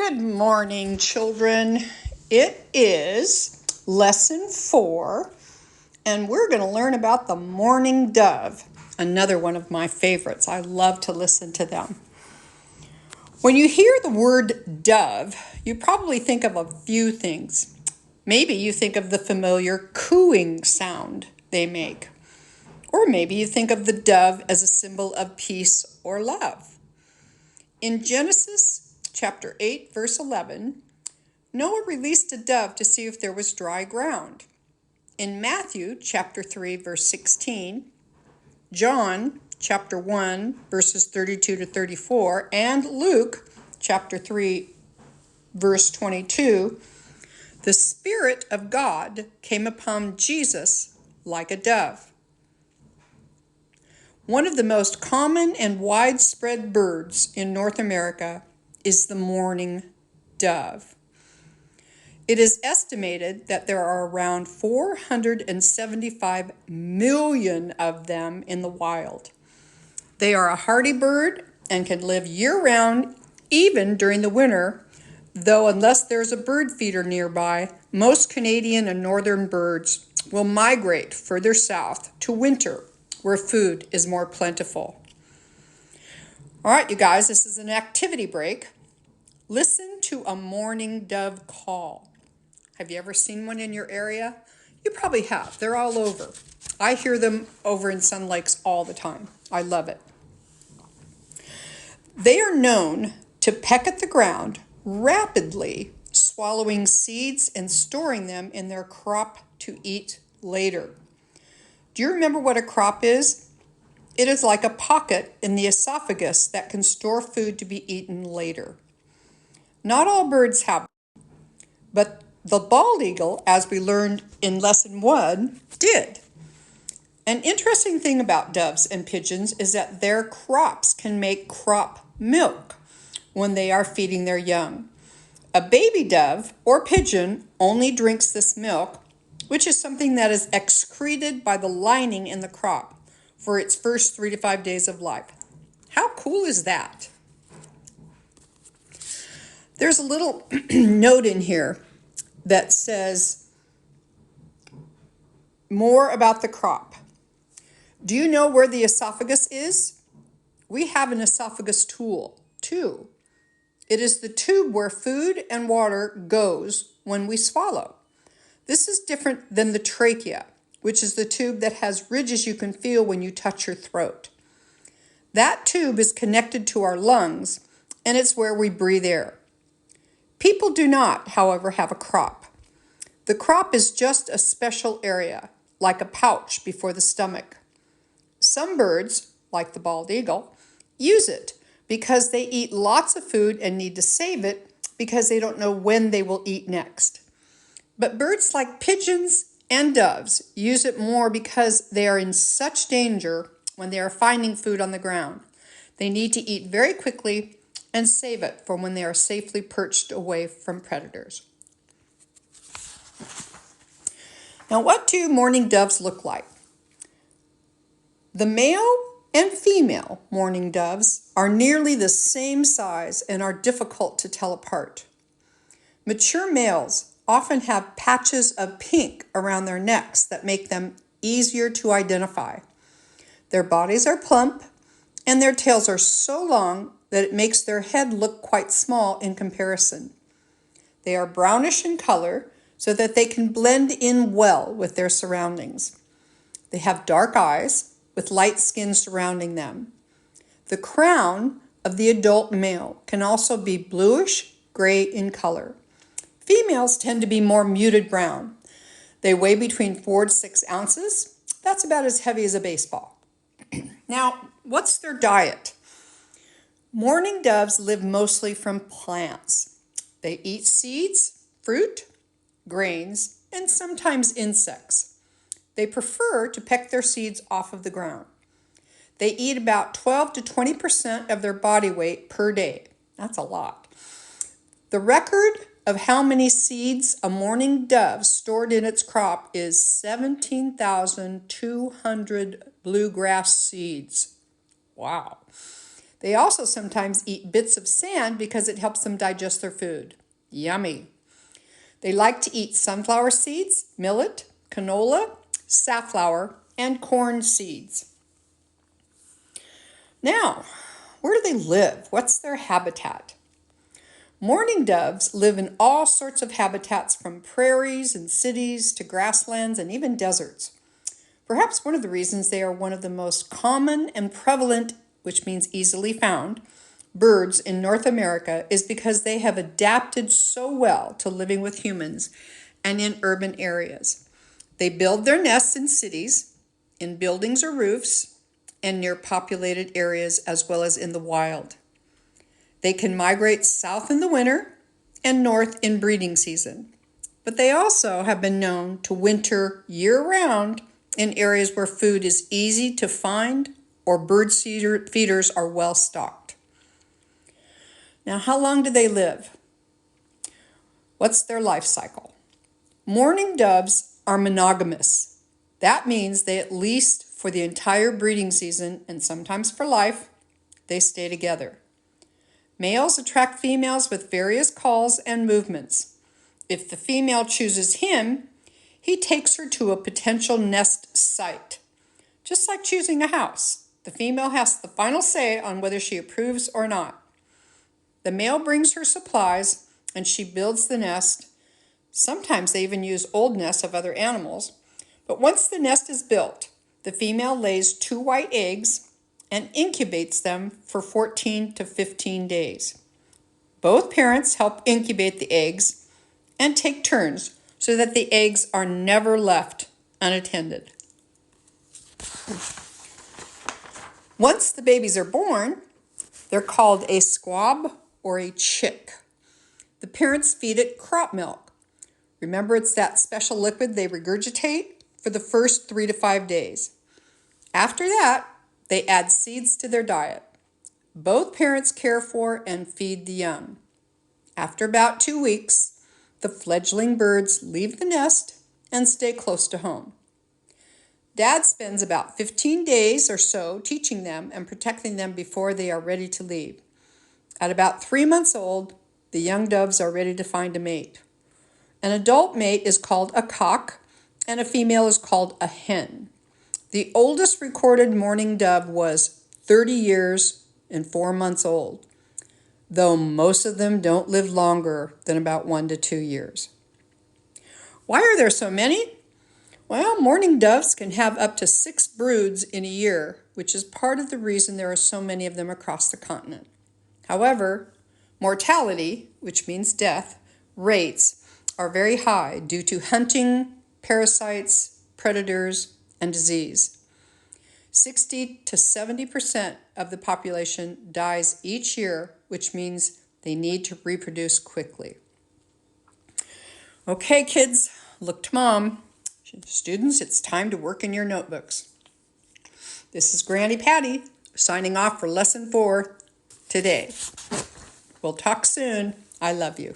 Good morning, children. It is lesson 4, and we're going to learn about the mourning dove, another one of my favorites. I love to listen to them. When you hear the word dove, you probably think of a few things. Maybe you think of the familiar cooing sound they make. Or maybe you think of the dove as a symbol of peace or love. In Genesis chapter 8, verse 11, Noah released a dove to see if there was dry ground. In Matthew chapter 3, verse 16, John chapter 1, verses 32 to 34, and Luke chapter 3, verse 22, the Spirit of God came upon Jesus like a dove. One of the most common and widespread birds in North America is the mourning dove. It is estimated that there are around 475 million of them in the wild. They are a hardy bird and can live year-round, even during the winter, though unless there's a bird feeder nearby, most Canadian and northern birds will migrate further south to winter, where food is more plentiful. All right, you guys, this is an activity break. Listen to a mourning dove call. Have you ever seen one in your area? You probably have. They're all over. I hear them over in Sun Lakes all the time. I love it. They are known to peck at the ground, rapidly swallowing seeds and storing them in their crop to eat later. Do you remember what a crop is? It is like a pocket in the esophagus that can store food to be eaten later. Not all birds have it, but the bald eagle, as we learned in lesson 1, did. An interesting thing about doves and pigeons is that their crops can make crop milk when they are feeding their young. A baby dove or pigeon only drinks this milk, which is something that is excreted by the lining in the crop for its first 3 to 5 days of life. How cool is that? There's a little note in here that says more about the crop. Do you know where the esophagus is? We have an esophagus tool, too. It is the tube where food and water goes when we swallow. This is different than the trachea, which is the tube that has ridges you can feel when you touch your throat. That tube is connected to our lungs, and it's where we breathe air. People do not, however, have a crop. The crop is just a special area, like a pouch before the stomach. Some birds, like the bald eagle, use it because they eat lots of food and need to save it because they don't know when they will eat next. But birds like pigeons and doves use it more because they are in such danger when they are finding food on the ground. They need to eat very quickly and save it for when they are safely perched away from predators. Now, what do mourning doves look like? The male and female mourning doves are nearly the same size and are difficult to tell apart. Mature males often have patches of pink around their necks that make them easier to identify. Their bodies are plump, and their tails are so long that it makes their head look quite small in comparison. They are brownish in color, so that they can blend in well with their surroundings. They have dark eyes with light skin surrounding them. The crown of the adult male can also be bluish gray in color. Females tend to be more muted brown. They weigh between 4 to 6 ounces. That's about as heavy as a baseball. Now, what's their diet? Mourning doves live mostly from plants. They eat seeds, fruit, grains, and sometimes insects. They prefer to peck their seeds off of the ground. They eat about 12 to 20% of their body weight per day. That's a lot. The record of how many seeds a mourning dove stored in its crop is 17,200 bluegrass seeds. Wow. They also sometimes eat bits of sand because it helps them digest their food. Yummy. They like to eat sunflower seeds, millet, canola, safflower, and corn seeds. Now, where do they live? What's their habitat? Mourning doves live in all sorts of habitats, from prairies and cities to grasslands and even deserts. Perhaps one of the reasons they are one of the most common and prevalent, which means easily found, birds in North America is because they have adapted so well to living with humans and in urban areas. They build their nests in cities, in buildings or roofs, and near populated areas, as well as in the wild. They can migrate south in the winter and north in breeding season, but they also have been known to winter year-round in areas where food is easy to find or bird feeders are well stocked. Now, how long do they live? What's their life cycle? Mourning doves are monogamous. That means they, at least for the entire breeding season and sometimes for life, they stay together. Males attract females with various calls and movements. If the female chooses him, he takes her to a potential nest site. Just like choosing a house, the female has the final say on whether she approves or not. The male brings her supplies and she builds the nest. Sometimes they even use old nests of other animals. But once the nest is built, the female lays 2 white eggs and incubates them for 14 to 15 days. Both parents help incubate the eggs and take turns so that the eggs are never left unattended. Once the babies are born, they're called a squab or a chick. The parents feed it crop milk. Remember, it's that special liquid they regurgitate for the first 3 to 5 days. After that, they add seeds to their diet. Both parents care for and feed the young. After about 2 weeks, the fledgling birds leave the nest and stay close to home. Dad spends about 15 days or so teaching them and protecting them before they are ready to leave. At about 3 months old, the young doves are ready to find a mate. An adult mate is called a cock, and a female is called a hen. The oldest recorded mourning dove was 30 years and 4 months old, though most of them don't live longer than about 1 to 2 years. Why are there so many? Well, mourning doves can have up to 6 broods in a year, which is part of the reason there are so many of them across the continent. However, mortality, which means death, rates are very high due to hunting, parasites, predators, and disease. 60 to 70% of the population dies each year, which means they need to reproduce quickly. Okay, kids, look to Mom. Students, it's time to work in your notebooks. This is Granny Patty signing off for Lesson 4 today. We'll talk soon. I love you.